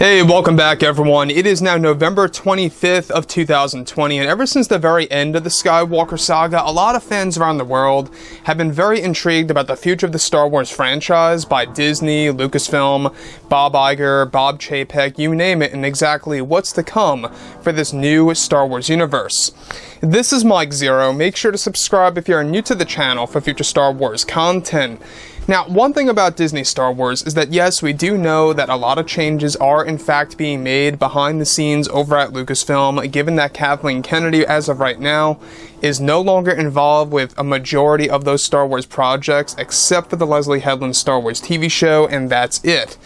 Hey, welcome back everyone. It is now November 25th of 2020, and ever since the very end of the Skywalker saga, a lot of fans around the world have been very intrigued about the future of the Star Wars franchise by Disney, Lucasfilm, Bob Iger, Bob Chapek, you name it, and exactly what's to come for this new Star Wars universe. This is Mike Zero. Make sure to subscribe if you're new to the channel for future Star Wars content. Now, one thing about Disney Star Wars is that yes, we do know that a lot of changes are in fact being made behind the scenes over at Lucasfilm, given that Kathleen Kennedy, as of right now, is no longer involved with a majority of those Star Wars projects, except for the Leslie Headland Star Wars TV show, and that's it.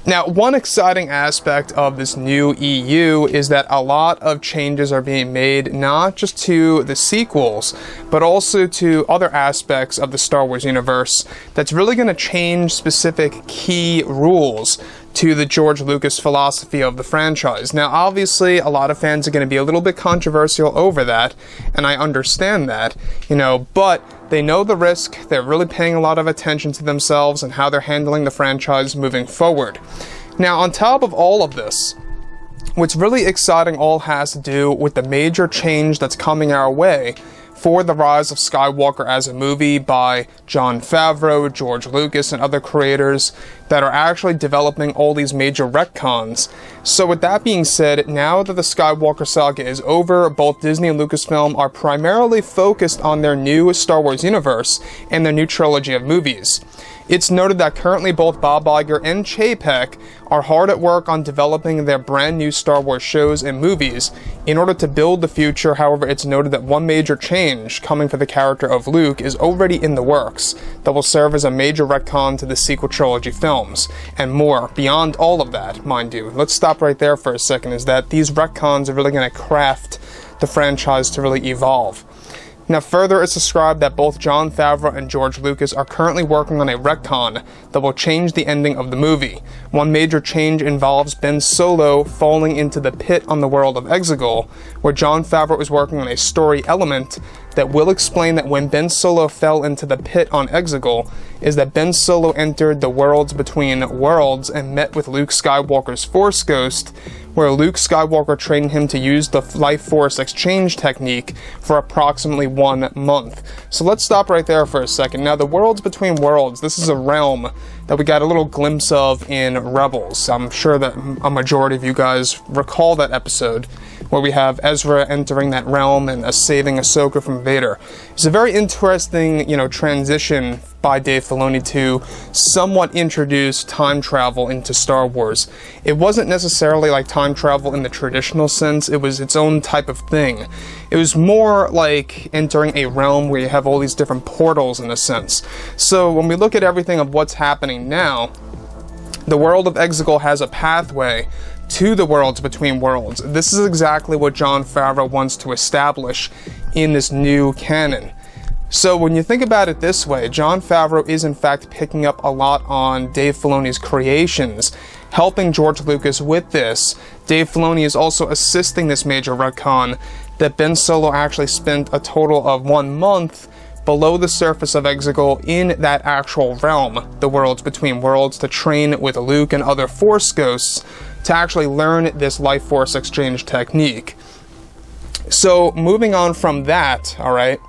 Now, one exciting aspect of this new EU is that a lot of changes are being made, not just to the sequels, but also to other aspects of the Star Wars universe that's really going to change specific key rules to the George Lucas philosophy of the franchise. Now, obviously, a lot of fans are going to be a little bit controversial over that, and I understand that, but they know the risk. They're really paying a lot of attention to themselves and how they're handling the franchise moving forward. Now, on top of all of this, what's really exciting all has to do with the major change that's coming our way for the rise of Skywalker as a movie by Jon Favreau, George Lucas, and other creators that are actually developing all these major retcons. So with that being said, now that the Skywalker saga is over, both Disney and Lucasfilm are primarily focused on their new Star Wars universe and their new trilogy of movies. It's noted that currently both Bob Iger and Chapek are hard at work on developing their brand new Star Wars shows and movies in order to build the future. However, it's noted that one major change coming for the character of Luke is already in the works that will serve as a major retcon to the sequel trilogy films, and more beyond all of that, mind you. Let's stop right there for a second, is that these retcons are really going to craft the franchise to really evolve. Now, further, it's described that both Jon Favreau and George Lucas are currently working on a retcon that will change the ending of the movie. One major change involves Ben Solo falling into the pit on the world of Exegol, where Jon Favreau is working on a story element that will explain that when Ben Solo fell into the pit on Exegol, is that Ben Solo entered the worlds between worlds and met with Luke Skywalker's Force Ghost, where Luke Skywalker trained him to use the Life Force exchange technique for approximately 1 month. So let's stop right there for a second. Now, the worlds between worlds, this is a realm that we got a little glimpse of in Rebels. I'm sure that a majority of you guys recall that episode where we have Ezra entering that realm and saving Ahsoka from Vader. It's a very interesting, transition by Dave Filoni to somewhat introduce time travel into Star Wars. It wasn't necessarily like time travel in the traditional sense, it was its own type of thing. It was more like entering a realm where you have all these different portals in a sense. So when we look at everything of what's happening now, the world of Exegol has a pathway to the worlds between worlds. This is exactly what Jon Favreau wants to establish in this new canon. So when you think about it this way, Jon Favreau is in fact picking up a lot on Dave Filoni's creations, helping George Lucas with this. Dave Filoni is also assisting this major retcon that Ben Solo actually spent a total of 1 month below the surface of Exegol in that actual realm, the worlds between worlds, to train with Luke and other Force Ghosts to actually learn this Life Force exchange technique. So moving on from that, alright,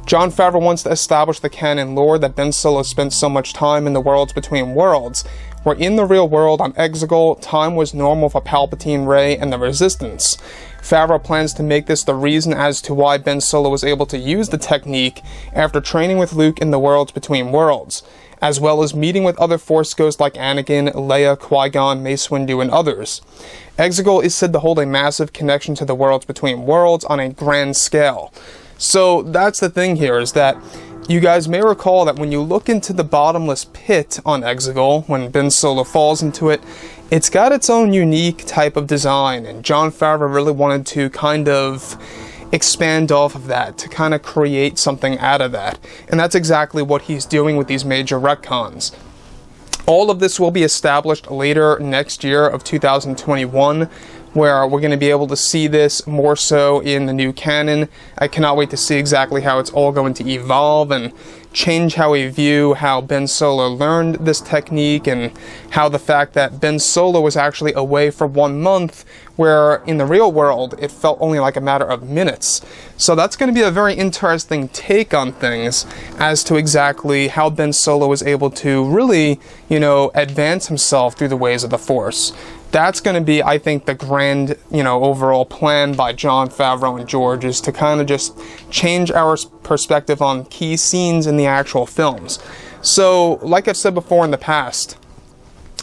Jon Favreau wants to establish the canon lore that Ben Solo spent so much time in the worlds between worlds, where in the real world on Exegol, time was normal for Palpatine, Rey, and the Resistance. Favreau plans to make this the reason as to why Ben Solo was able to use the technique after training with Luke in the worlds between worlds, as well as meeting with other Force Ghosts like Anakin, Leia, Qui-Gon, Mace Windu, and others. Exegol is said to hold a massive connection to the worlds between worlds on a grand scale. So that's the thing here, is that you guys may recall that when you look into the bottomless pit on Exegol, when Ben Solo falls into it, it's got its own unique type of design, and Jon Favreau really wanted to kind of expand off of that, to kind of create something out of that. And that's exactly what he's doing with these major retcons. All of this will be established later next year of 2021, where we're going to be able to see this more so in the new canon. I cannot wait to see exactly how it's all going to evolve and change how we view how Ben Solo learned this technique, and how the fact that Ben Solo was actually away for 1 month, where in the real world it felt only like a matter of minutes. So that's going to be a very interesting take on things as to exactly how Ben Solo was able to really, advance himself through the ways of the Force. That's going to be, I think, the grand, overall plan by Jon Favreau and George, is to kind of just change our perspective on key scenes in the actual films. So, like I've said before in the past,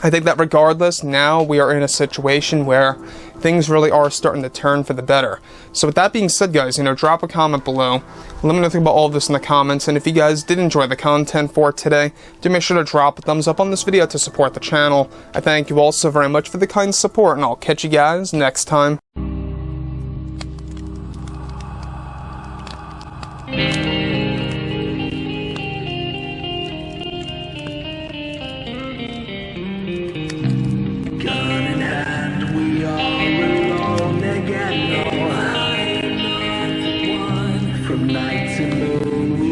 I think that regardless, now we are in a situation where things really are starting to turn for the better. So with that being said, guys, drop a comment below. Let me know what you think about all of this in the comments, and if you guys did enjoy the content for today, do make sure to drop a thumbs up on this video to support the channel. I thank you all so very much for the kind support, and I'll catch you guys next time. From night to moon